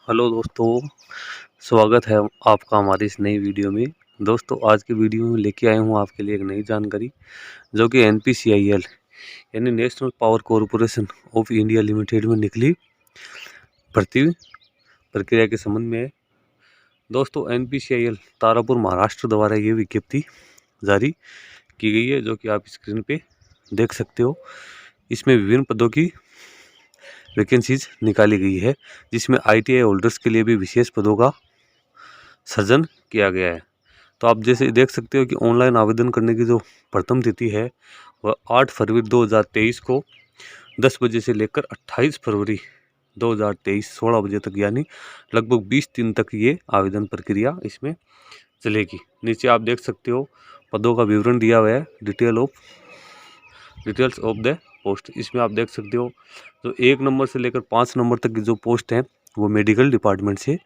Hello दोस्तों, स्वागत है आपका हमारी इस नई वीडियो में। दोस्तों आज की वीडियो में लेके आया हूँ आपके लिए एक नई जानकारी जो कि एनपीसीआईएल यानी national power corporation of India limited में निकली भर्ती प्रक्रिया के संबंध में है। दोस्तों एनपीसीआईएल तारापुर महाराष्ट्र द्वारा ये विज्ञप्ति जारी की गई है जो कि आप स्क्रीन पे देख सकते हो। इसमें विभिन्न पदों की वैकेंसीज निकाली गई है जिसमें आईटीआई होल्डर्स के लिए भी विशेष पदों का सृजन किया गया है। तो आप जैसे देख सकते हो कि ऑनलाइन आवेदन करने की जो प्रथम तिथि है वह 8 फरवरी 2023 को 10 बजे से लेकर 28 फरवरी 2023 16 बजे तक यानी लगभग 20 दिन तक ये आवेदन प्रक्रिया इसमें चलेगी। नीचे आप देख सकते हो पदों का विवरण दिया हुआ है, डिटेल्स ऑफ द पोस्ट। इसमें आप देख सकते हो तो 1 नंबर से लेकर 5 नंबर तक की जो पोस्ट है वो मेडिकल डिपार्टमेंट से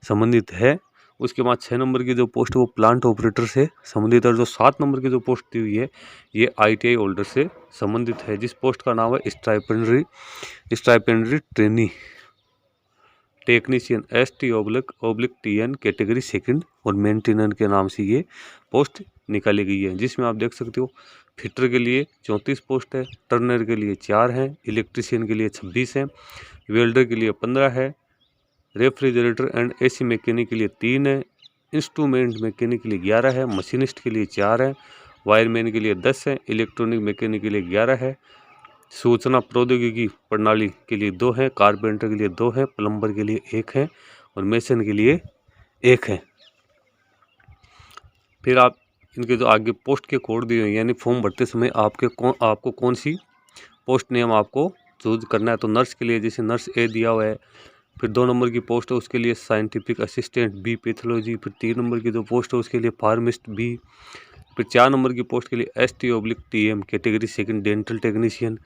संबंधित है। उसके बाद 6 नंबर की जो पोस्ट है वो प्लांट ऑपरेटर से संबंधित है और जो 7 नंबर की जो पोस्ट दी हुई है ये आईटीआई होल्डर से संबंधित है, जिस पोस्ट का नाम है stipendiary trainee technician ST/TN category second और मेंटेनर के नाम से ये पोस्ट निकाली गई है। जिसमें आप देख सकते हो फिटर के लिए 34 पोस्ट है, टर्नर के लिए 4 हैं, इलेक्ट्रीशियन के लिए 26 हैं, वेल्डर के लिए 15 है, रेफ्रिजरेटर एंड एसी मैकेनिक के लिए 3 है, इंस्ट्रूमेंट मैकेनिक के लिए 11 है, मशीनिस्ट के लिए 4 है, वायरमैन के लिए 10 है, इलेक्ट्रॉनिक मैकेनिक के लिए 11 है, सूचना प्रौद्योगिकी प्रणाली के लिए 2 है, कारपेंटर के लिए 2 है, प्लम्बर के लिए 1 है और मेसन के लिए 1 है। फिर आप इनके जो आगे पोस्ट के कोड दिए हैं यानी फॉर्म भरते समय आपको कौन सी पोस्ट नेम आपको चूज करना है। तो नर्स के लिए जैसे नर्स ए दिया हुआ है, फिर 2 नंबर की पोस्ट है उसके लिए साइंटिफिक असिस्टेंट बी पैथोलॉजी, फिर 3 नंबर की जो पोस्ट है उसके लिए फार्मिस्ट बी, फिर 4 नंबर की पोस्ट के लिए ST/TM category second dental technician,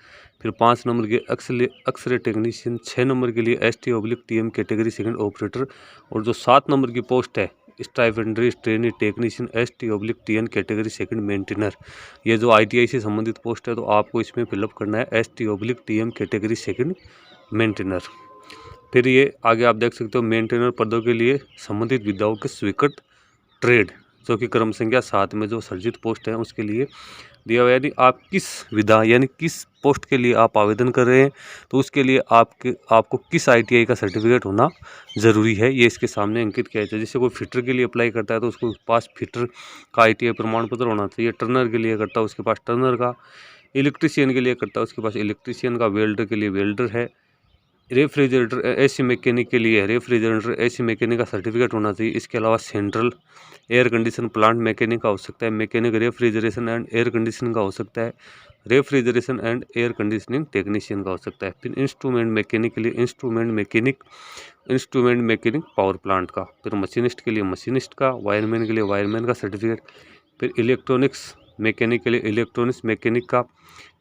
फिर 5 नंबर के एक्सरे टेक्नीशियन, 6 नंबर के लिए ST/TM कैटेगरी सेकंड ऑपरेटर और जो 7 नंबर की पोस्ट है stipendiary trainee technician ST/TN category second maintainer. ये जो ITI से संबंधित पोस्ट है तो आपको इसमें फिलअप करना है ST/TM कैटेगरी सेकंड मेंटेनर। फिर ये आगे आप देख सकते हो मेंटेनर पदों के लिए संबंधित विधाओं के स्वीकृत ट्रेड जो कि क्रम संख्या 7 में जो सर्जित पोस्ट है उसके लिए दिया हुआ है। यदि आप किस विधा यानी किस पोस्ट के लिए आप आवेदन कर रहे हैं तो उसके लिए आपको किस ITI का सर्टिफिकेट होना ज़रूरी है ये इसके सामने अंकित किया जाए। जैसे कोई फिटर के लिए अप्लाई करता है तो उसके पास फिटर का ITI प्रमाण पत्र होना चाहिए, टर्नर के लिए करता है उसके पास टर्नर का, इलेक्ट्रीशियन के लिए करता है उसके पास इलेक्ट्रीशियन का, वेल्डर के लिए वेल्डर है, रेफ्रिजरेटर एसी मैकेनिक के लिए रेफ्रिजरेटर एसी मैकेनिक का सर्टिफिकेट होना चाहिए। इसके अलावा central air condition plant mechanic का हो सकता है, mechanic refrigeration and air conditioning का हो सकता है, refrigeration and air conditioning technician का हो सकता है। फिर इंस्ट्रूमेंट मैकेनिक के लिए इंस्ट्रूमेंट मैकेनिक पावर प्लांट का, फिर मशीनिस्ट के लिए मशीनिस्ट का, वायरमैन के लिए वायरमैन का सर्टिफिकेट, फिर इलेक्ट्रॉनिक्स मैकेनिक के लिए इलेक्ट्रॉनिक्स मैकेनिक का,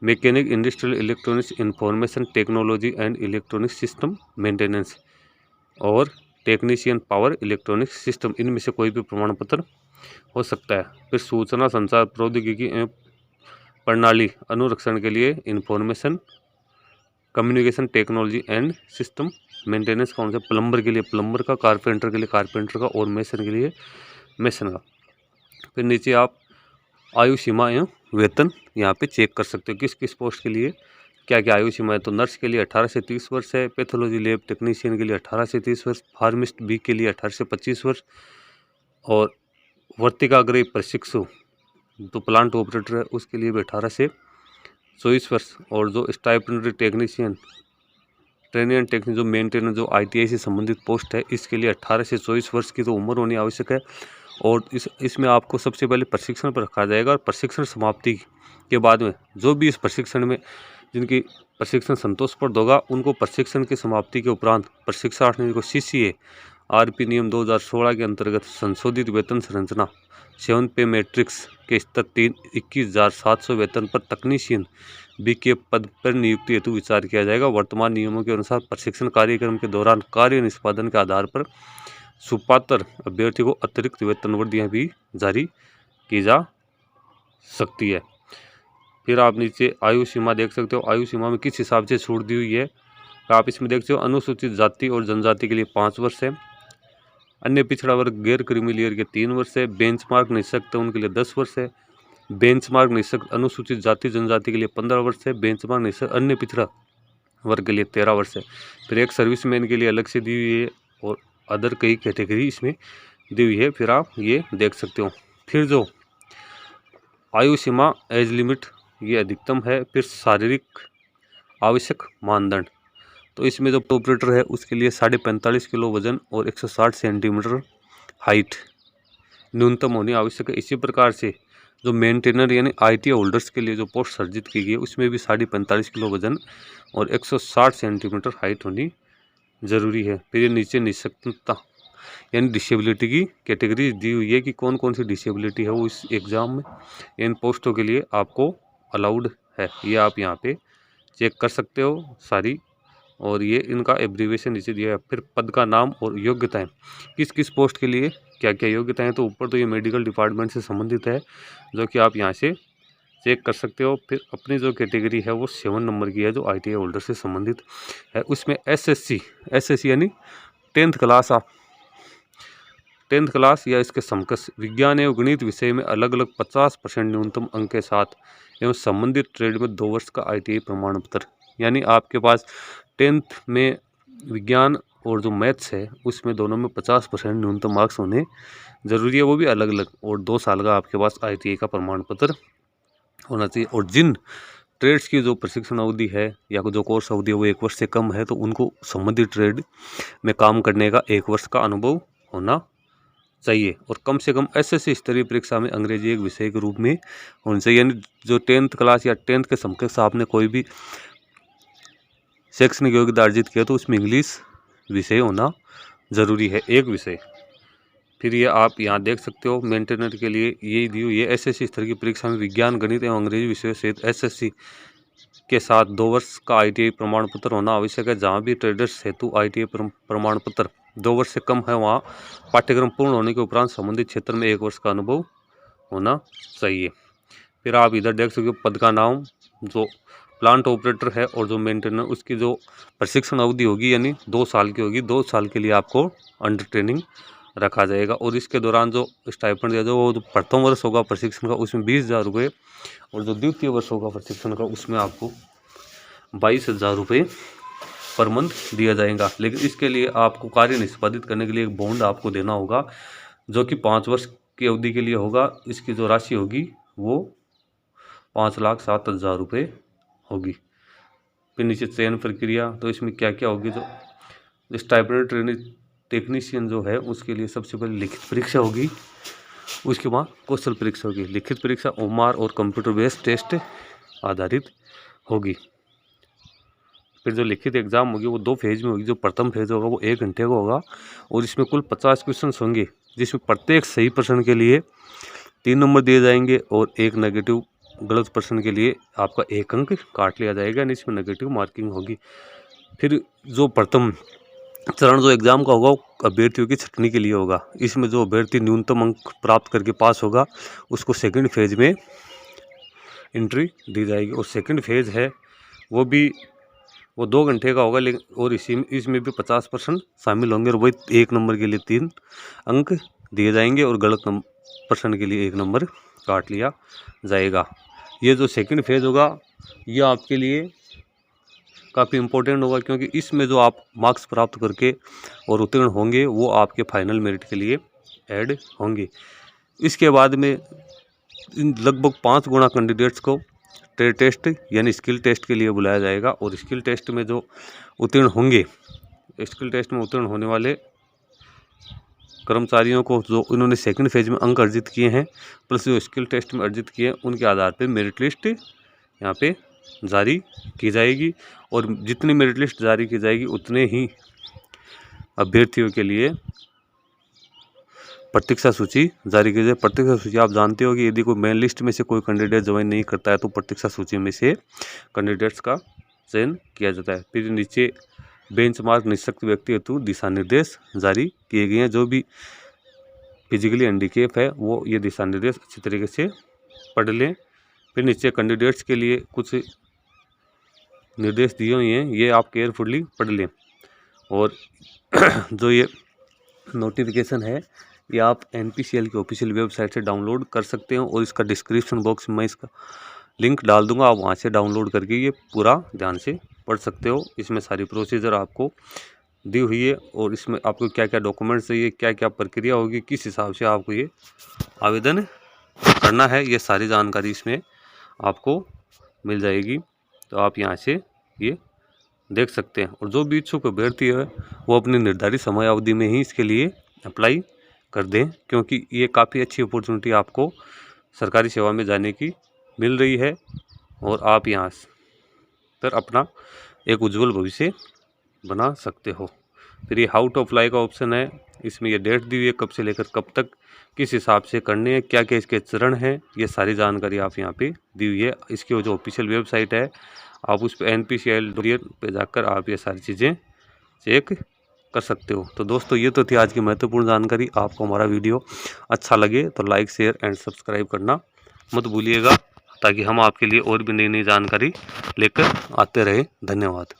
mechanic industrial electronics information technology and electronic system maintenance और टेक्नीशियन पावर इलेक्ट्रॉनिक सिस्टम, इनमें से कोई भी प्रमाण पत्र हो सकता है। फिर सूचना संचार प्रौद्योगिकी एवं प्रणाली अनुरक्षण के लिए information communication technology and system maintenance कौन से, प्लम्बर के लिए प्लम्बर का, कारपेंटर के लिए कारपेंटर का और मेसन के लिए मेसन का। फिर नीचे आप आयु सीमा एवं वेतन यहाँ पे चेक कर सकते हो किस किस पोस्ट के लिए क्या क्या आयु सीमा है। तो नर्स के लिए 18 से 30 वर्ष है, पैथोलॉजी लैब टेक्नीशियन के लिए 18 से 30 वर्ष, फार्मिस्ट बी के लिए 18 से 25 वर्ष और वर्तिकाग्रही प्रशिक्षु तो प्लांट ऑपरेटर है उसके लिए भी 18 से 24 वर्ष और जो stipendiary technician training and technician जो मेंटेनर जो ITI से संबंधित पोस्ट है इसके लिए 18 से 24 वर्ष की तो उम्र होनी आवश्यक है। और इसमें आपको सबसे पहले प्रशिक्षण पर रखा जाएगा और प्रशिक्षण समाप्ति के बाद में जो भी इस प्रशिक्षण में जिनकी प्रशिक्षण संतोषप्रद होगा उनको प्रशिक्षण की समाप्ति के उपरांत प्रशिक्षणार्थी को CCA RP नियम 2016 के अंतर्गत संशोधित वेतन संरचना 7 पे मैट्रिक्स के स्तर 21,700 वेतन पर तकनीशियन बी के पद पर नियुक्ति हेतु विचार किया जाएगा। वर्तमान नियमों के अनुसार प्रशिक्षण कार्यक्रम के दौरान कार्य निष्पादन के आधार पर सुपात्र अभ्यर्थी को अतिरिक्त वेतन वृद्धियाँ भी जारी की जा सकती है। फिर आप नीचे आयु सीमा देख सकते हो, आयु सीमा में किस हिसाब से छूट दी हुई है आप इसमें देख सकते हो अनुसूचित जाति और जनजाति के लिए 5 वर्ष है, अन्य पिछड़ा वर्ग गैर क्रीमी लेयर के 3 वर्ष है, बेंचमार्क निःशक्त उनके लिए 10 वर्ष है, बेंचमार्क निःशक्त अनुसूचित जाति जनजाति के लिए 15 वर्ष है, बेंचमार्क निःशक्त अन्य पिछड़ा वर्ग के लिए 13 वर्ष है। फिर एक सर्विसमैन के लिए अलग से दी हुई है और अदर कई कैटेगरी इसमें दी हुई है, फिर आप ये देख सकते हो। फिर जो आयु सीमा एज लिमिट ये अधिकतम है। फिर शारीरिक आवश्यक मानदंड, तो इसमें जो ऑपरेटर है उसके लिए 45.5 किलो वजन और 160 सेंटीमीटर हाइट न्यूनतम होनी आवश्यक है। इसी प्रकार से जो मेंटेनर यानी ITA होल्डर्स के लिए जो पोस्ट सर्जित की गई है उसमें भी 45.5 किलो वजन और 160 सेंटीमीटर हाइट होनी जरूरी है। फिर ये नीचे निःशक्तता यानी डिसेबिलिटी की कैटेगरी दी हुई है कि कौन कौन सी डिसेबिलिटी है वो इस एग्ज़ाम में इन पोस्टों के लिए आपको अलाउड है, ये आप यहाँ पे चेक कर सकते हो सारी, और ये इनका एब्रीविएशन नीचे दिया है। फिर पद का नाम और योग्यताएं, किस किस पोस्ट के लिए क्या क्या योग्यताएं, तो ऊपर तो ये मेडिकल डिपार्टमेंट से संबंधित है जो कि आप यहाँ से चेक कर सकते हो। फिर अपनी जो कैटेगरी है वो 7 नंबर की है जो ITA होल्डर से संबंधित है। उसमें SSC यानी 10th क्लास आप 10th क्लास या इसके समकक्ष विज्ञान एवं गणित विषय में अलग अलग 50% न्यूनतम अंक के साथ एवं संबंधित ट्रेड में 2 वर्ष का ITA प्रमाण पत्र, यानी आपके पास 10th में विज्ञान और जो मैथ्स है उसमें दोनों में 50% न्यूनतम मार्क्स होने ज़रूरी है, वो भी अलग अलग, और 2 साल का आपके पास ITA का प्रमाण पत्र होना चाहिए। और जिन ट्रेड्स की जो प्रशिक्षण अवधि है या जो कोर्स अवधि है वो 1 वर्ष से कम है तो उनको संबंधित ट्रेड में काम करने का 1 वर्ष का अनुभव होना चाहिए, और कम से कम SSC स्तरीय परीक्षा में अंग्रेजी एक विषय के रूप में होनी चाहिए। यानी जो 10th क्लास या 10th के समकक्ष आपने कोई भी शैक्षणिक योग्यता अर्जित किया तो उसमें इंग्लिश विषय होना ज़रूरी है, एक विषय। फिर ये आप यहाँ देख सकते हो मेंटेनर के लिए यही दी हुई है, SSC स्तर की परीक्षा में विज्ञान गणित एवं अंग्रेजी विषय सहित SSC के साथ 2 वर्ष का ITA प्रमाण पत्र होना आवश्यक है। जहाँ भी ट्रेडर्स हेतु ITA प्रमाण पत्र 2 वर्ष से कम है वहाँ पाठ्यक्रम पूर्ण होने के उपरांत संबंधित क्षेत्र में 1 वर्ष का अनुभव होना चाहिए। फिर आप इधर देख सकते हो पद का नाम, जो प्लांट ऑपरेटर है और जो मेंटेनर उसकी जो प्रशिक्षण अवधि होगी यानी 2 साल की होगी, 2 साल के लिए आपको अंडर ट्रेनिंग रखा जाएगा। और इसके दौरान जो स्टाइपेंड दिया जाएगा वो जो प्रथम वर्ष होगा प्रशिक्षण का उसमें 20,000 रुपये, और जो द्वितीय वर्ष होगा प्रशिक्षण का उसमें आपको 22,000 रुपये पर मंथ दिया जाएगा। लेकिन इसके लिए आपको कार्य निष्पादित करने के लिए एक बॉन्ड आपको देना होगा जो कि 5 वर्ष की अवधि के लिए होगा। इसकी जो राशि होगी वो 5,07,000 रुपये होगी। फिर नीचे चयन प्रक्रिया, तो इसमें क्या क्या होगी, जो स्टाइपेंड ट्रेनिंग टेक्नीशियन जो है उसके लिए सबसे पहले लिखित परीक्षा होगी, उसके बाद कौशल परीक्षा होगी। लिखित परीक्षा OMR और कंप्यूटर बेस्ड टेस्ट आधारित होगी। फिर जो लिखित एग्जाम होगी वो 2 फेज में होगी। जो प्रथम फेज होगा वो 1 घंटे का होगा और इसमें कुल 50 क्वेश्चन होंगे, जिसमें प्रत्येक सही प्रश्न के लिए 3 नंबर दिए जाएंगे और एक नेगेटिव गलत प्रश्न के लिए आपका 1 अंक काट लिया जाएगा, यानी इसमें नेगेटिव मार्किंग होगी। फिर जो प्रथम चरण जो एग्ज़ाम का होगा वो अभ्यर्थियों की छटनी के लिए होगा। इसमें जो अभ्यर्थी न्यूनतम अंक प्राप्त करके पास होगा उसको सेकंड फेज में एंट्री दी जाएगी। और सेकंड फेज है वो 2 घंटे का होगा, लेकिन और इसमें भी 50% शामिल होंगे और वही 1 नंबर के लिए 3 अंक दिए जाएंगे और गलत प्रश्न के लिए 1 नंबर काट लिया जाएगा। ये जो सेकंड फेज होगा ये आपके लिए काफ़ी इम्पोर्टेंट होगा, क्योंकि इसमें जो आप मार्क्स प्राप्त करके और उत्तीर्ण होंगे वो आपके फाइनल मेरिट के लिए ऐड होंगे। इसके बाद में लगभग 5 गुना कैंडिडेट्स को ट्रेड टेस्ट यानी स्किल टेस्ट के लिए बुलाया जाएगा, और स्किल टेस्ट में जो उत्तीर्ण होंगे, स्किल टेस्ट में उत्तीर्ण होने वाले कर्मचारियों को जो इन्होंने सेकंड फेज में अंक अर्जित किए हैं प्लस जो स्किल टेस्ट में अर्जित किए हैं उनके आधार पर मेरिट लिस्ट यहाँ पे जारी की जाएगी, और जितनी मेरिट लिस्ट जारी की जाएगी उतने ही अभ्यर्थियों के लिए प्रतीक्षा सूची जारी की जाए। प्रतीक्षा सूची आप जानते हो कि यदि कोई मेन लिस्ट में से कोई कैंडिडेट ज्वाइन नहीं करता है तो प्रतीक्षा सूची में से कैंडिडेट्स का चयन किया जाता है। फिर नीचे बेंचमार्क निःशक्त व्यक्ति हेतु दिशा निर्देश जारी किए गए हैं। जो भी फिजिकली हैंडीकैप है वो ये दिशा निर्देश अच्छी तरीके से पढ़ लें। फिर नीचे कैंडिडेट्स के लिए कुछ निर्देश दिए हुए हैं, ये आप केयरफुली पढ़ लें। और जो ये नोटिफिकेशन है ये आप NPCL की ऑफिशियल वेबसाइट से डाउनलोड कर सकते हो, और इसका डिस्क्रिप्शन बॉक्स में मैं इसका लिंक डाल दूंगा, आप वहां से डाउनलोड करके ये पूरा ध्यान से पढ़ सकते हो। इसमें सारी प्रोसीजर आपको दी हुई है, और इसमें आपको क्या क्या डॉक्यूमेंट्स चाहिए, क्या क्या प्रक्रिया होगी, किस हिसाब से आपको ये आवेदन करना है, ये सारी जानकारी इसमें आपको मिल जाएगी। तो आप यहाँ से ये देख सकते हैं। और जो भी इच्छुक अभ्यर्थी है वो अपनी निर्धारित समय अवधि में ही इसके लिए अप्लाई कर दें, क्योंकि ये काफ़ी अच्छी अपॉर्चुनिटी आपको सरकारी सेवा में जाने की मिल रही है, और आप यहाँ पर अपना एक उज्जवल भविष्य बना सकते हो। फिर ये हाउ टू अप्लाई का ऑप्शन है, इसमें ये डेट दी हुई है कब से लेकर कब तक, किस हिसाब से करने हैं, क्या क्या इसके चरण हैं, ये सारी जानकारी आप यहाँ पे दी हुई है। इसकी जो ऑफिशियल वेबसाइट है आप उस पर NPCL पे जाकर आप ये सारी चीज़ें चेक कर सकते हो। तो दोस्तों ये तो थी आज की महत्वपूर्ण जानकारी। आपको हमारा वीडियो अच्छा लगे तो लाइक, शेयर एंड सब्सक्राइब करना मत भूलिएगा, ताकि हम आपके लिए और भी नई नई जानकारी लेकर आते रहे। धन्यवाद।